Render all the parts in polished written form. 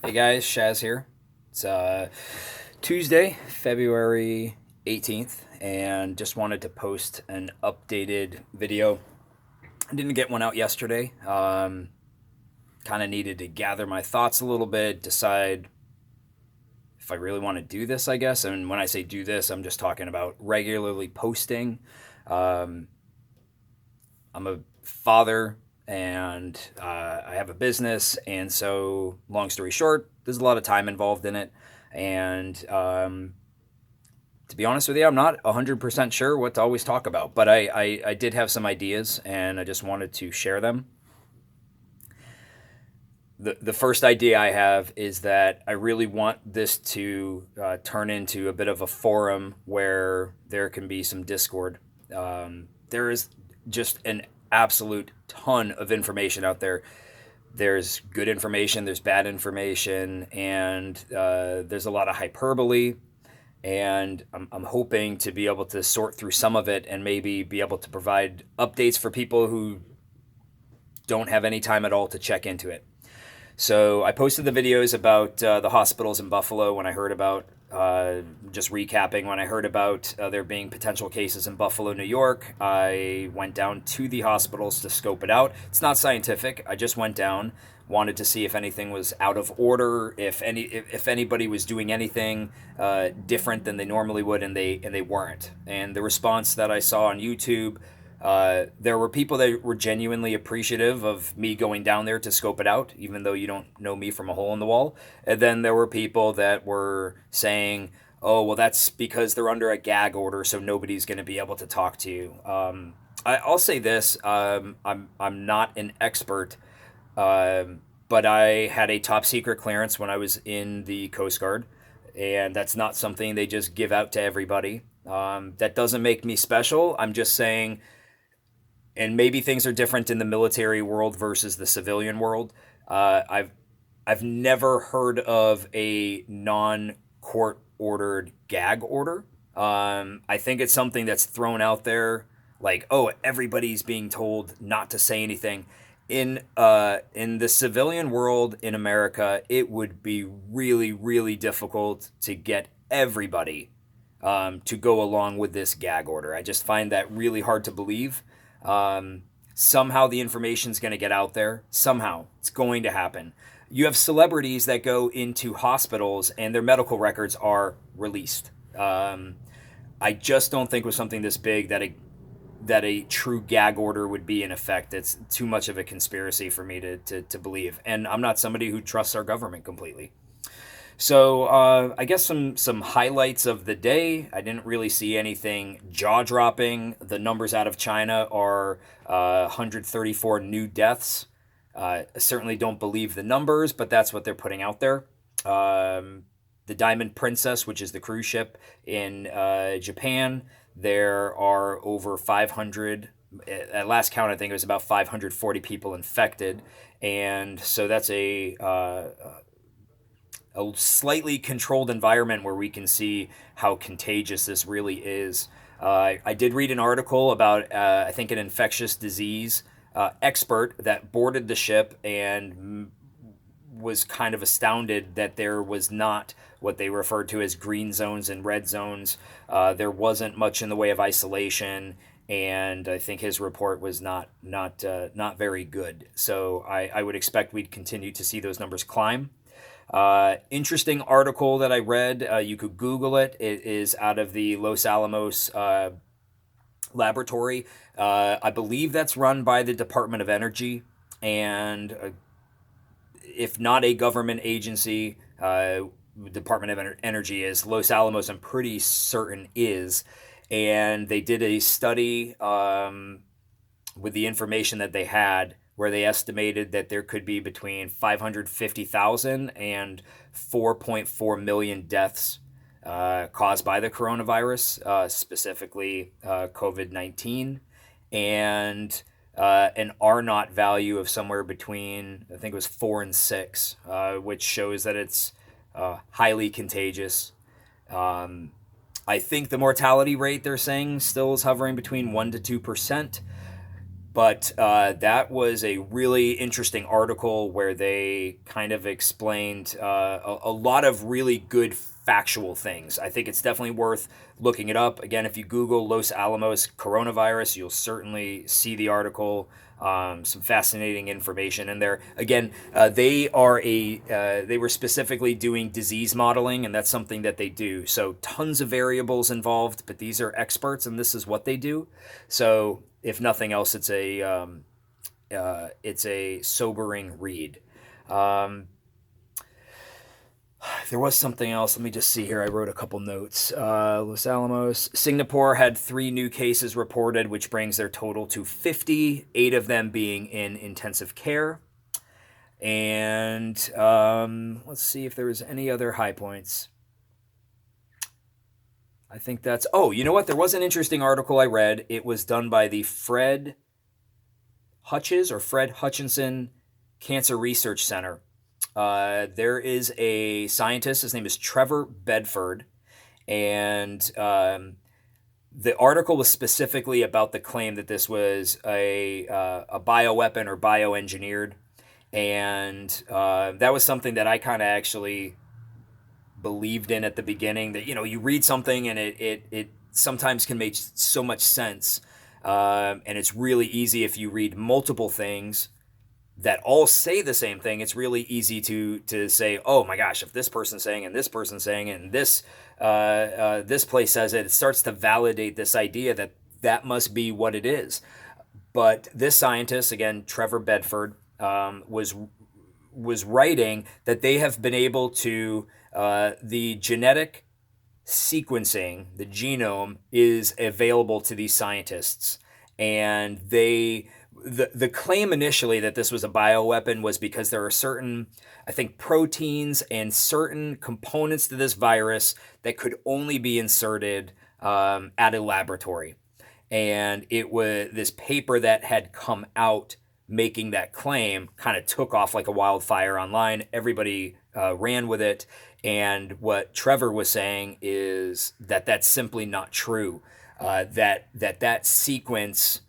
Hey guys, Shaz here. It's Tuesday, February 18th, and just wanted to post an updated video. I didn't get one out yesterday. Kind of needed to gather my thoughts a little bit, decide if I really want to do this, I guess. And when I say do this, I'm just talking about regularly posting. Um, I'm a father and I have a business. And so, long story short, there's a lot of time involved in it. And to be honest with you, I'm not 100% sure what to always talk about, but I did have some ideas and I just wanted to share them. The first idea I have is that I really want this to turn into a bit of a forum where there can be some discord. There is just an absolute ton of information out there. There's good information, there's bad information, and there's a lot of hyperbole. And I'm hoping to be able to sort through some of it and maybe be able to provide updates for people who don't have any time at all to check into it. So I posted the videos about the hospitals in Buffalo when I heard about, just recapping, when I heard about there being potential cases in Buffalo, New York. I went down to the hospitals to scope it out. It's not scientific. I just went down, wanted to see if anything was out of order, if anybody was doing anything different than they normally would, and they weren't. And the response that I saw on YouTube, there were people that were genuinely appreciative of me going down there to scope it out, even though you don't know me from a hole in the wall. And then there were people that were saying, "Oh, well, that's because they're under a gag order, so nobody's going to be able to talk to you." I'll say this: I'm not an expert, but I had a top secret clearance when I was in the Coast Guard, and that's not something they just give out to everybody. That doesn't make me special. I'm just saying, and maybe things are different in the military world versus the civilian world. I've never heard of a non-court ordered gag order. I think it's something that's thrown out there, like, oh, everybody's being told not to say anything. In the civilian world in America, it would be really, really difficult to get everybody to go along with this gag order. I just find that really hard to believe. Somehow the information's going to get out there. Somehow it's going to happen. You have celebrities that go into hospitals and their medical records are released. I just don't think with something this big that a true gag order would be in effect. It's too much of a conspiracy for me to believe. And I'm not somebody who trusts our government completely. So I guess some highlights of the day. I didn't really see anything jaw-dropping. The numbers out of China are 134 new deaths. I certainly don't believe the numbers, but that's what they're putting out there. The Diamond Princess, which is the cruise ship in Japan, there are over 500. At last count, I think it was about 540 people infected, and so that's a slightly controlled environment where we can see how contagious this really is. I did read an article about, I think, an infectious disease expert that boarded the ship and was kind of astounded that there was not what they referred to as green zones and red zones. There wasn't much in the way of isolation, and I think his report was not very good. So I would expect we'd continue to see those numbers climb. Interesting article that I read. You could Google it. It is out of the Los Alamos laboratory. I believe that's run by the Department of Energy, and if not a government agency, Department of Energy is. Los Alamos, I'm pretty certain, is. And they did a study with the information that they had, where they estimated that there could be between 550,000 and 4.4 million deaths caused by the coronavirus, specifically COVID-19, and an R naught value of somewhere between, I think it was 4 and 6, which shows that it's highly contagious. I think the mortality rate, they're saying, still is hovering between 1 to 2%. But that was a really interesting article where they kind of explained a lot of really good factual things. I think it's definitely worth looking it up. Again, if you Google Los Alamos coronavirus, you'll certainly see the article. Some fascinating information in there. Again, they were specifically doing disease modeling, and that's something that they do. So tons of variables involved, but these are experts, and this is what they do. So if nothing else, it's a sobering read. Um, there was something else. Let me just see here. I wrote a couple notes. Los Alamos. Singapore had 3 new cases reported, which brings their total to 50, 8 of them being in intensive care. And let's see if there was any other high points. I think that's... Oh, you know what? There was an interesting article I read. It was done by the Fred Hutchinson Cancer Research Center. There is a scientist, his name is Trevor Bedford, and the article was specifically about the claim that this was a bioweapon or bioengineered, and that was something that I kind of actually believed in at the beginning, that, you know, you read something and it sometimes can make so much sense, and it's really easy if you read multiple things that all say the same thing. It's really easy to say, oh my gosh, if this person's saying and this person's saying it and this place says it, it starts to validate this idea that that must be what it is. But this scientist, again, Trevor Bedford, was writing that they have been able to the genetic sequencing, the genome is available to these scientists, and the claim initially that this was a bioweapon was because there are certain, I think, proteins and certain components to this virus that could only be inserted at a laboratory. And it was this paper that had come out making that claim kind of took off like a wildfire online. Everybody ran with it. And what Trevor was saying is that that's simply not true. That sequence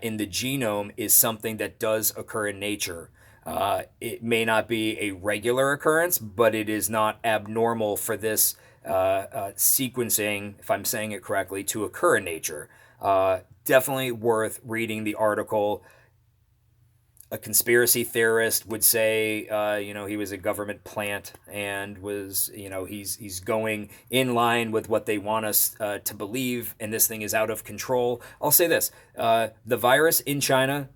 in the genome is something that does occur in nature. It may not be a regular occurrence, but it is not abnormal for this sequencing, if I'm saying it correctly, to occur in nature. Definitely worth reading the article. A conspiracy theorist would say, he was a government plant and was, he's going in line with what they want us to believe, and this thing is out of control. I'll say this, the virus in China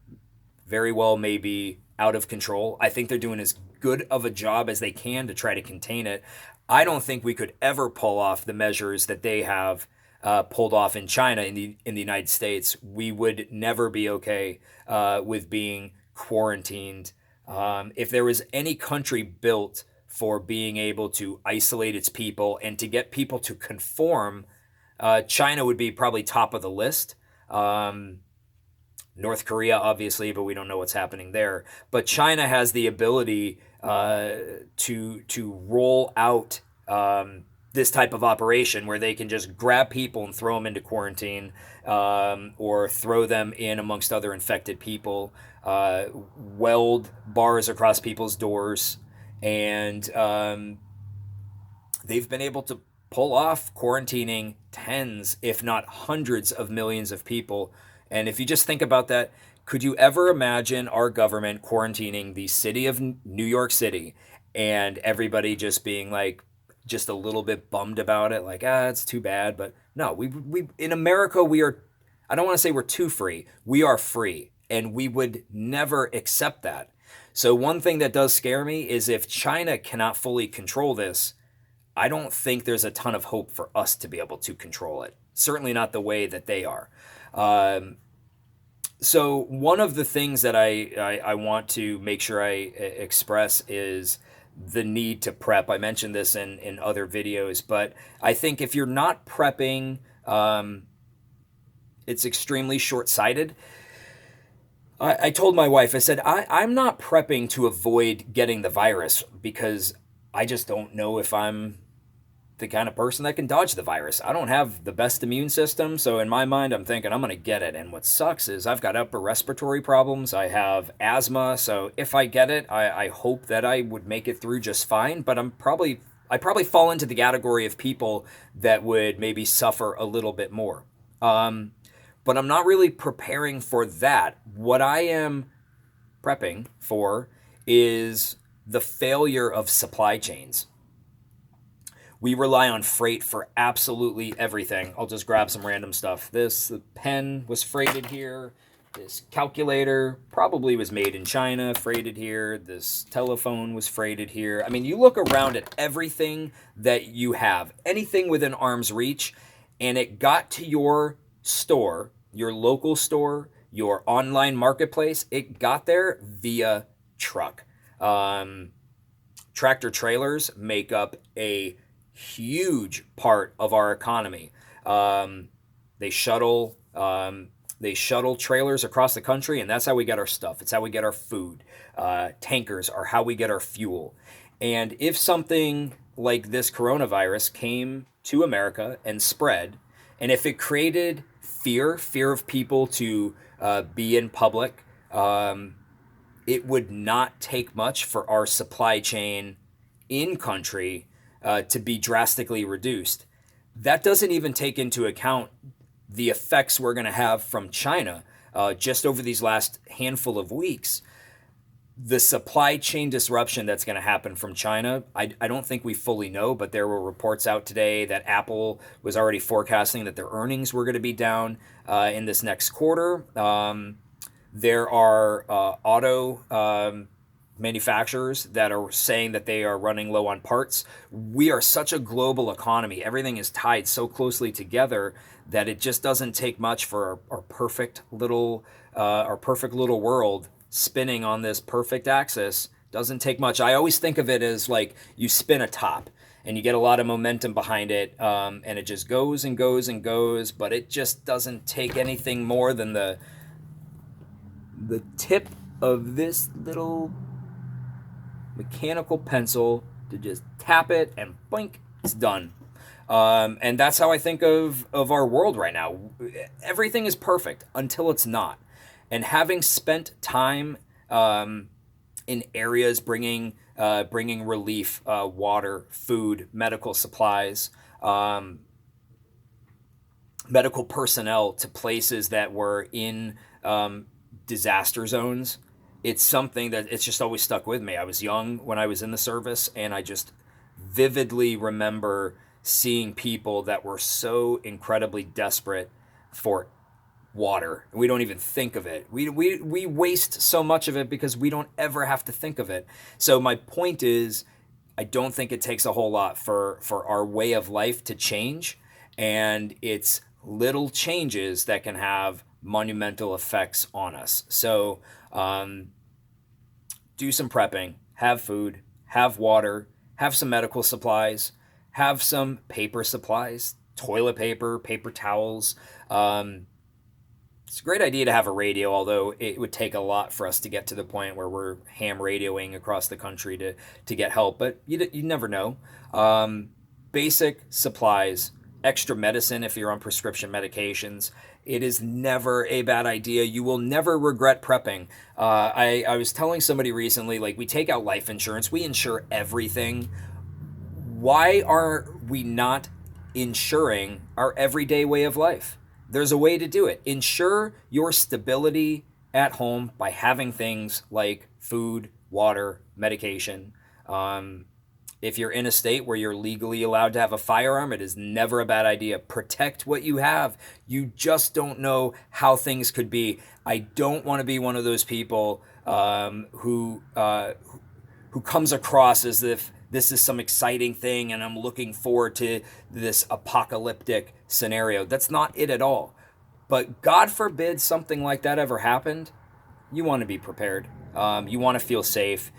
very well may be out of control. I think they're doing as good of a job as they can to try to contain it. I don't think we could ever pull off the measures that they have pulled off in China, in the United States. We would never be okay with being quarantined. If there was any country built for being able to isolate its people and to get people to conform, China would be probably top of the list. North Korea, obviously, but we don't know what's happening there. But China has the ability to roll out this type of operation where they can just grab people and throw them into quarantine, or throw them in amongst other infected people, weld bars across people's doors, and they've been able to pull off quarantining tens, if not hundreds of millions of people. And if you just think about that, could you ever imagine our government quarantining the city of New York City and everybody just being like, just a little bit bummed about it, like, it's too bad? But no, we in America, we are, I don't want to say we're too free. We are free, and we would never accept that. So one thing that does scare me is if China cannot fully control this, I don't think there's a ton of hope for us to be able to control it. Certainly not the way that they are. So one of the things that I want to make sure I express is the need to prep. I mentioned this in other videos, but I think if you're not prepping, it's extremely short-sighted. I told my wife, I said, I'm not prepping to avoid getting the virus because I just don't know if I'm the kind of person that can dodge the virus. I don't have the best immune system, so in my mind, I'm thinking I'm going to get it. And what sucks is I've got upper respiratory problems. I have asthma, so if I get it, I hope that I would make it through just fine. But I probably fall into the category of people that would maybe suffer a little bit more. But I'm not really preparing for that. What I am prepping for is the failure of supply chains. We rely on freight for absolutely everything. I'll just grab some random stuff. The pen was freighted here. This calculator probably was made in China, freighted here. This telephone was freighted here. I mean, you look around at everything that you have, anything within arm's reach, and it got to your store, your local store, your online marketplace. It got there via truck. Tractor trailers make up a huge part of our economy. They shuttle trailers across the country, and that's how we get our stuff. It's how we get our food. Tankers are how we get our fuel. And if something like this coronavirus came to America and spread, and if it created fear of people to be in public, it would not take much for our supply chain in country to be drastically reduced. That doesn't even take into account the effects we're going to have from China just over these last handful of weeks. The supply chain disruption that's going to happen from China, I don't think we fully know, but there were reports out today that Apple was already forecasting that their earnings were going to be down in this next quarter. There are auto manufacturers that are saying that they are running low on parts. We are such a global economy. Everything is tied so closely together that it just doesn't take much for our perfect little world spinning on this perfect axis. Doesn't take much. I always think of it as like you spin a top and you get a lot of momentum behind it, and it just goes and goes and goes, but it just doesn't take anything more than the tip of this little mechanical pencil to just tap it and boink, it's done. And that's how I think of our world right now. Everything is perfect until it's not. And having spent time in areas bringing relief, water, food, medical supplies, medical personnel to places that were in disaster zones, it's something that it's just always stuck with me. I was young when I was in the service, and I just vividly remember seeing people that were so incredibly desperate for water. We don't even think of it. We waste so much of it because we don't ever have to think of it. So my point is, I don't think it takes a whole lot for our way of life to change, and it's little changes that can have monumental effects on us. So do some prepping, have food, have water, have some medical supplies, have some paper supplies, toilet paper, paper towels. It's a great idea to have a radio, although it would take a lot for us to get to the point where we're ham radioing across the country to get help, but you never know. Basic supplies, extra medicine if you're on prescription medications. It is never a bad idea. You will never regret prepping. I was telling somebody recently, like, we take out life insurance, we insure everything. Why are we not insuring our everyday way of life? There's a way to do it. Ensure your stability at home by having things like food, water, medication. If you're in a state where you're legally allowed to have a firearm, it is never a bad idea. Protect what you have. You just don't know how things could be. I don't want to be one of those people who comes across as if this is some exciting thing and I'm looking forward to this apocalyptic scenario. That's not it at all. But God forbid something like that ever happened, you want to be prepared. You want to feel safe.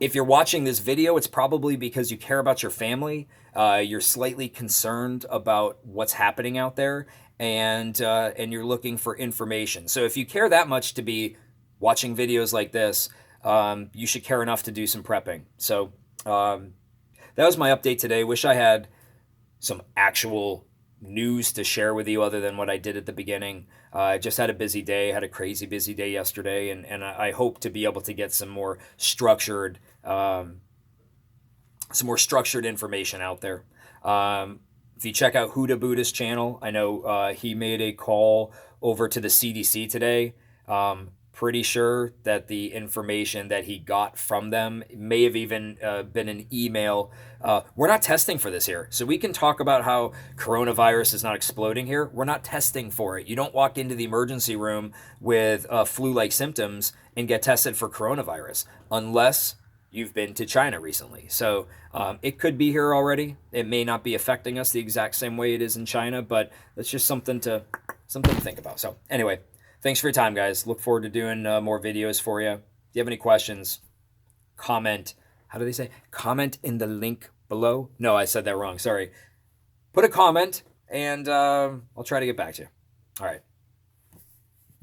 If you're watching this video, it's probably because you care about your family. You're slightly concerned about what's happening out there, and you're looking for information. So if you care that much to be watching videos like this, you should care enough to do some prepping. So that was my update today. Wish I had some actual news to share with you other than what I did at the beginning. I just had a busy day, had a crazy busy day yesterday, and I hope to be able to get some more structured information out there. If you check out Hudah Buddha's channel, I know he made a call over to the CDC today. Pretty sure that the information that he got from them may have even been an email. We're not testing for this here. So we can talk about how coronavirus is not exploding here. We're not testing for it. You don't walk into the emergency room with flu-like symptoms and get tested for coronavirus unless you've been to China recently. So it could be here already. It may not be affecting us the exact same way it is in China, but that's just something to think about. So anyway, thanks for your time, guys. Look forward to doing more videos for you. If you have any questions, comment. How do they say? Comment in the link below. No, I said that wrong. Sorry. Put a comment, and I'll try to get back to you. All right.